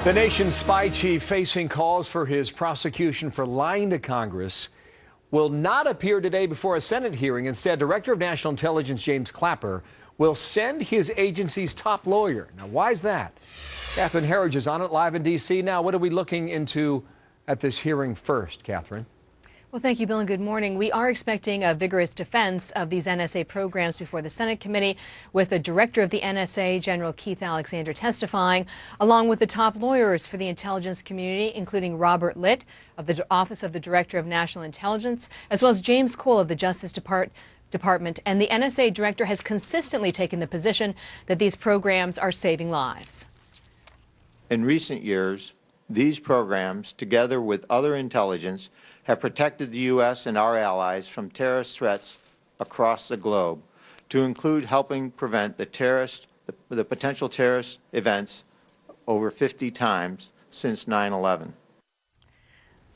The nation's spy chief facing calls for his prosecution for lying to Congress will not appear today before a Senate hearing. Instead, Director of National Intelligence James Clapper will send his agency's top lawyer. Now, why is that? Catherine Herridge is on it live in D.C. Now, what are we looking into at this hearing first, Catherine? Well, thank you, Bill, and good morning. We are expecting a vigorous defense of these NSA programs before the Senate committee, with the director of the NSA, General Keith Alexander, testifying, along with the top lawyers for the intelligence community, including Robert Litt of the Office of the Director of National Intelligence, as well as James Cole of the Justice Department. And the NSA director has consistently taken the position that these programs are saving lives. In recent years, these programs, together with other intelligence, have protected the U.S. and our allies from terrorist threats across the globe, to include helping prevent the potential terrorist events over 50 times since 9/11.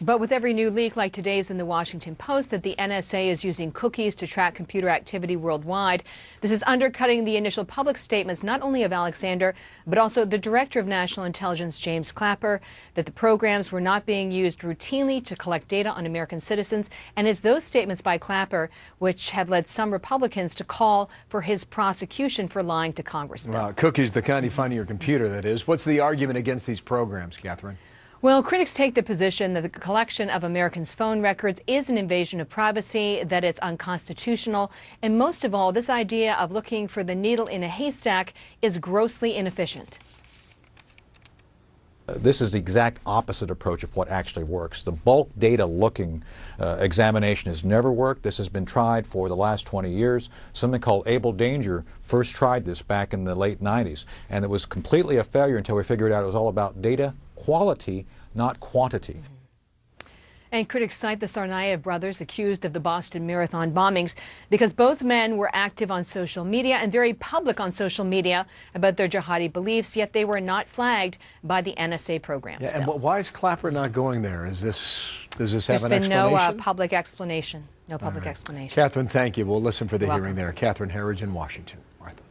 But with every new leak like today's in the Washington Post that the NSA is using cookies to track computer activity worldwide, this is undercutting the initial public statements not only of Alexander, but also the Director of National Intelligence, James Clapper, that the programs were not being used routinely to collect data on American citizens. And it's those statements by Clapper which have led some Republicans to call for his prosecution for lying to Congress. Well, cookies, the kind you find in your computer, that is. What's the argument against these programs, Catherine? Well, critics take the position that the collection of Americans' phone records is an invasion of privacy, that it's unconstitutional, and most of all, this idea of looking for the needle in a haystack is grossly inefficient. This is the exact opposite approach of what actually works. The bulk data looking examination has never worked. This has been tried for the last 20 years. Something called Able Danger first tried this back in the late 90s, and it was completely a failure until we figured out it was all about data quality, not quantity. And critics cite the Tsarnaev brothers accused of the Boston Marathon bombings because both men were active on social media and very public on social media about their jihadi beliefs, yet they were not flagged by the NSA programs. Yeah, and why is Clapper not going there? Does this have an explanation? There's been no public explanation. No public explanation. Catherine, thank you. We'll listen for the You're hearing welcome. there. Catherine Herridge in Washington. Martha.